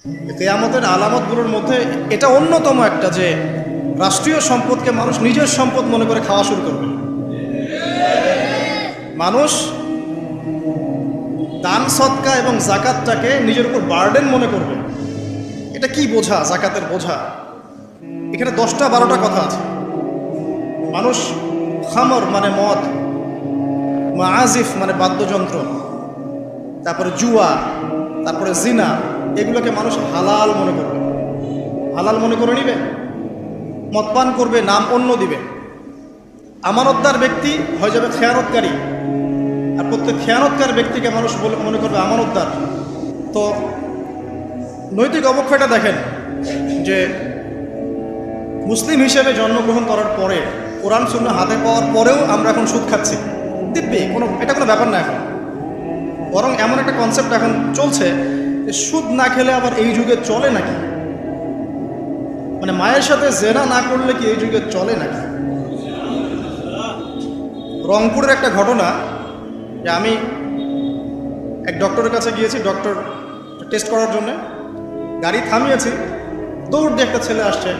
কিয়ামতের আলামতগুলোর মধ্যে এটা অন্যতম একটা, যে রাষ্ট্রীয় সম্পদকে মানুষ নিজের সম্পদ মনে করে খাওয়া শুরু করবে। মানুষ দান সদকা এবং জাকাতটাকে নিজের উপর বার্ডেন মনে করবে। এটা কি বোঝা, জাকাতের বোঝা? এখানে 10টা-12টা কথা আছে। মানুষ খামর মানে মদ, মাআজিফ মানে বাদ্যযন্ত্র, তারপরে জুয়া, তারপরে জিনা, এগুলোকে মানুষ হালাল মনে করবে, হালাল মনে করে নিবে, মদপান করবে, নাম অন্য দিবে। আমানতদার ব্যক্তি হয়ে যাবে খেয়ানতকারী, আর প্রত্যেক খেয়ানতকার ব্যক্তিকে মানুষ মনে করবে আমানতদার। তো নৈতিক অবক্ষয়টা দেখেন, যে মুসলিম হিসেবে জন্মগ্রহণ করার পরে, কোরআন সুন্নাহ হাতে পাওয়ার পরেও আমরা এখন সুদ খাচ্ছি। দিব্যি এটা কোনো ব্যাপার না এখন, বরং এমন একটা কনসেপ্ট এখন চলছে যে সুদ না খেলে আবার এই যুগে চলে নাকি? মানে মায়ের সাথে জেনা না করলে কি এই যুগে চলে নাকি? রংপুরের একটা ঘটনা, যে আমি এক ডক্টরের কাছে গিয়েছি, ডক্টর টেস্ট করার জন্যে। গাড়ি থামিয়েছি, দৌড় দিয়ে একটা ছেলে আসছে,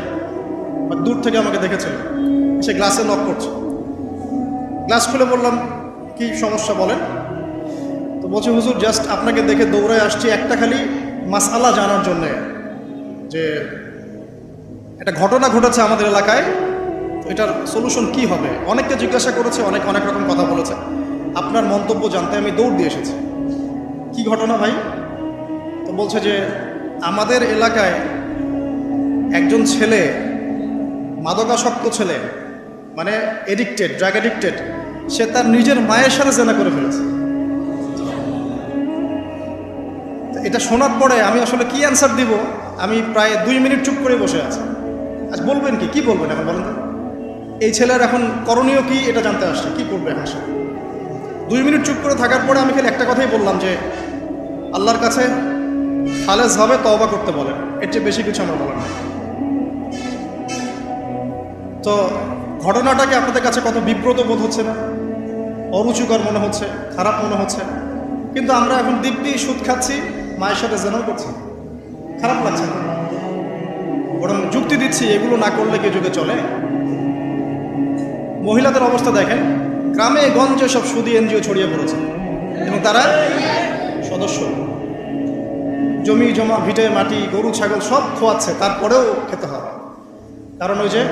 দূর থেকে আমাকে দেখেছিল, সে গ্লাসে নক করছে। গ্লাস খুলে বললাম, কি সমস্যা বলেন? তো বলছে, হুজুর জাস্ট আপনাকে দেখে দৌড়ায় আসছি একটা খালি মাসআলা জানার জন্যে, যে একটা ঘটনা ঘটেছে আমাদের এলাকায়, এটার সলিউশন কি হবে। অনেককে জিজ্ঞাসা করেছে, অনেক রকম কথা বলেছে, আপনার মন্তব্য জানতে আমি দৌড় দিয়ে এসেছি। কি ঘটনা ভাই? তো বলছে যে আমাদের এলাকায় একজন ছেলে, মাদকাসক্ত ছেলে, মানে এডিক্টেড, ড্রাগ এডিক্টেড, সে তার নিজের মায়ের সাথে জেনা করে ফেলেছে। এটা শোনার পরে আমি আসলে কি অ্যান্সার দিব, আমি প্রায় 2 মিনিট চুপ করে বসে আছি। আজ বলবেন কি বলবেন এখন বলেন তো? এই ছেলের এখন করণীয় কি এটা জানতে আসছে, কি করবে এখন সে? 2 মিনিট চুপ করে থাকার পরে আমি খালি একটা কথাই বললাম, যে আল্লাহর কাছে খালেজ হবে তওবা করতে বলেন, এর চেয়ে বেশি কিছু আমার বলার নাই। তো ঘটনাটাকে আপনাদের কাছে কত বিব্রত বোধ হচ্ছে না? অরুচিকর মনে হচ্ছে, খারাপ মনে হচ্ছে, কিন্তু আমরা এখন দিব্যি সুদ খাচ্ছি, মায়ের সাথে জেনাও করছি। খারাপ লাগছে না? বরং যুক্তি দিচ্ছি, এগুলো না করলে কি যুগে চলে? মহিলাদের অবস্থা দেখেন, গ্রামে গঞ্জে সব সুদী এনজিও ছড়িয়ে পড়েছে, এবং তারা সদস্য, জমি জমা, ভিটে মাটি, গরু ছাগল সব খোয়াচ্ছে, তারপরেও খেতে হবে। কারণ ওই যে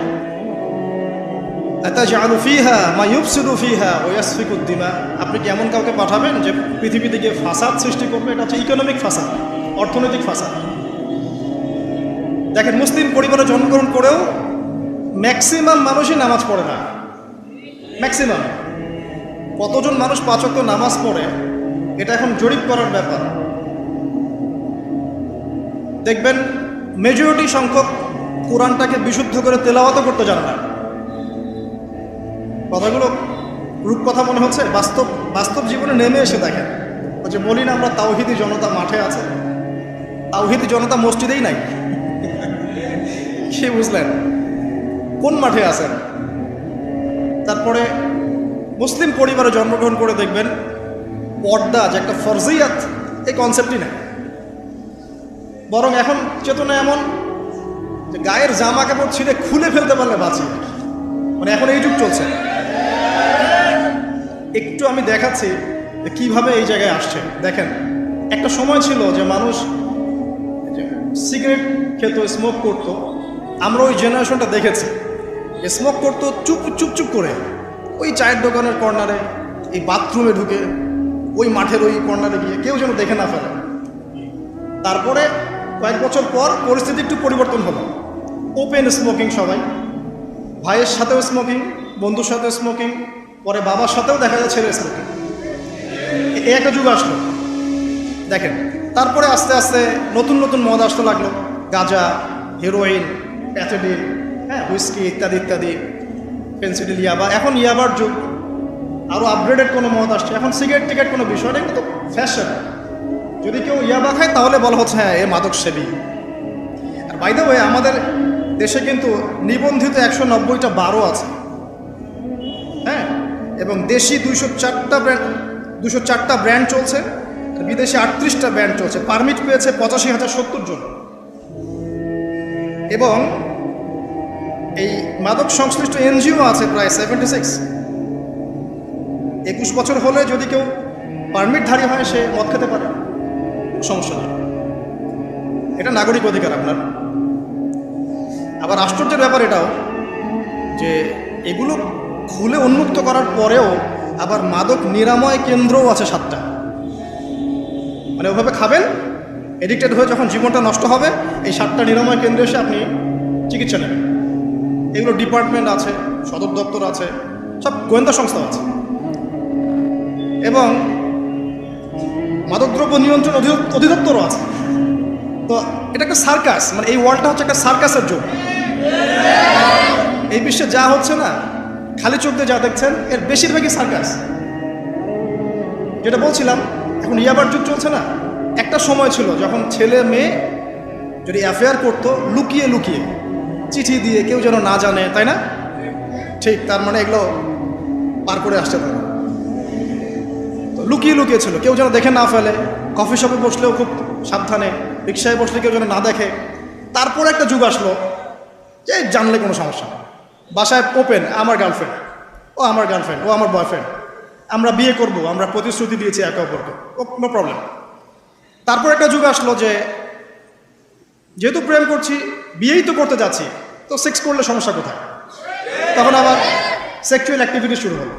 আতাজআলু ফিহা মা ইউফসিদু ফিহা ওয়া ইয়াসফিকুদ দিমা, আপনি কি এমন কাউকে পাঠাবেন যে পৃথিবীতে গিয়ে ফাসাদ সৃষ্টি করবে? এটা হচ্ছে ইকোনমিক ফাসাদ, অর্থনৈতিক ফাসাদ। দেখেন, মুসলিম পরিবারে জন্মগ্রহণ করেও ম্যাক্সিমাম মানুষই নামাজ পড়ে না। ম্যাক্সিমাম কতজন মানুষ 5 ওয়াক্ত নামাজ পড়ে, এটা এখন জরিপ করার ব্যাপার। দেখবেন মেজরিটি সংখ্যক কোরআনটাকে বিশুদ্ধ করে তেলাওয়াত করতে জানে না। কথাগুলো রূপকথা মনে হচ্ছে, বাস্তব জীবনে নেমে এসে দেখেন। ওই যে বলি না আমরা, তাওহিদি জনতা মাঠে আছে, তাওহিদি জনতা মসজিদেই নাই। কি বুঝলেন? কোন মাঠে আছেন? তারপরে মুসলিম পরিবারে জন্মগ্রহণ করে দেখবেন পর্দা যে একটা ফরজিয়াত, এই কনসেপ্টই নেই। বরং এখন চেতনা এমন যে গায়ের জামা কাপড় ছিঁড়ে খুলে ফেলতে পারলে বাঁচি, মানে এখন এই যুগ চলছে। একটু আমি দেখাচ্ছি যে কীভাবে এই জায়গায় আসছে। দেখেন, একটা সময় ছিল যে মানুষ সিগারেট খেত, স্মোক করতো। আমরা ওই জেনারেশনটা দেখেছি, স্মোক করতো চুপ করে, ওই চায়ের দোকানের কর্নারে, এই বাথরুমে ঢুকে, ওই মাঠের ওই কর্নারে গিয়ে, কেউ যেন দেখে না ফেলে। তারপরে কয়েক বছর পর পরিস্থিতি একটু পরিবর্তন হলো, ওপেন স্মোকিং, সবাই, ভাইয়ের সাথেও স্মোকিং, বন্ধুর সাথেও স্মোকিং, পরে বাবার সাথেও দেখা যায় ছেলে স্মোকিং। এই একটা যুগ আসলো দেখেন। তারপরে আস্তে আস্তে নতুন মদ আসতে লাগলো, গাঁজা, হেরোইন, প্যাথেডিন, হুইস্কি ইত্যাদি, ফেন্সিডিল, ইয়াবা। এখন ইয়াবার যুগ, আরও আপগ্রেডেড কোনো মদ আসছে। এখন সিগারেট কোনো বিষয় নেই, কিন্তু ফ্যাশন। যদি কেউ ইয়াবা খায় তাহলে বলা হচ্ছে হ্যাঁ, এ মাদক সেবী। আর বাই দ্য ওয়ে, আমাদের দেশে কিন্তু নিবন্ধিত 190টা বারও আছে, হ্যাঁ, এবং দেশি 204টা ব্র্যান্ড চলছে, বিদেশে 38টা ব্র্যান্ড চলছে। পারমিট পেয়েছে 85,070 জন। এবং এই মাদক সংশ্লিষ্ট এনজিও আছে প্রায় 76। 21 বছর হলে যদি কেউ পারমিটধারী হয় সে মদ খেতে পারে, সমস্যা নেই, এটা নাগরিক অধিকার আপনার। আবার আশ্চর্যের ব্যাপার এটাও যে এগুলো খুলে উন্মুক্ত করার পরেও আবার মাদক নিরাময় কেন্দ্রও আছে 7টা। মানে ওভাবে খাবেন, এডিক্টেড হয়ে যখন জীবনটা নষ্ট হবে এই 7টা নিরাময় কেন্দ্রে এসে আপনি চিকিৎসা নেবেন। এগুলো ডিপার্টমেন্ট আছে, সদর দপ্তর আছে, সব গোয়েন্দা সংস্থা আছে। এবং মাদকদ্রব্য নিয়ন্ত্রণ অধিদপ্তরও আছে। তো এটা একটা সার্কাস, মানে এই ওয়ার্ল্ডটা হচ্ছে একটা সার্কাসের যুগ। এই বিশ্বে যা হচ্ছে না, খালি চোখ দিয়ে যা দেখছেন এর বেশিরভাগই সার্কাস। যেটা বলছিলাম, এখন ইয়াবার যুগ চলছে না। একটা সময় ছিল যখন ছেলে মেয়ে যদি অ্যাফেয়ার করতো লুকিয়ে লুকিয়ে, চিঠি দিয়ে, কেউ যেন না জানে, তাই না? ঠিক, তার মানে এগুলো পার করে আসছে তারা। তো লুকিয়ে লুকিয়ে ছিল, কেউ যেন দেখে না ফেলে। কফি শপে বসলেও খুব সাবধানে, রিক্সায় বসলে কেউ যেন না দেখে। তারপর একটা যুগ আসলো যে জানলে কোনো সমস্যা নেই, বাসায় ওপেন, আমার গার্লফ্রেন্ড, ও আমার গার্লফ্রেন্ড, ও আমার বয়ফ্রেন্ড, আমরা বিয়ে করব, আমরা প্রতিশ্রুতি দিয়েছি একে অপরকে, ও কোনো প্রবলেম। তারপর একটা যুগ আসলো যে যেহেতু প্রেম করছি, বিয়েই তো করতে যাচ্ছি, তো সেক্স করলে সমস্যা কোথায়? তখন আবার সেক্সুয়াল অ্যাক্টিভিটি শুরু হলো।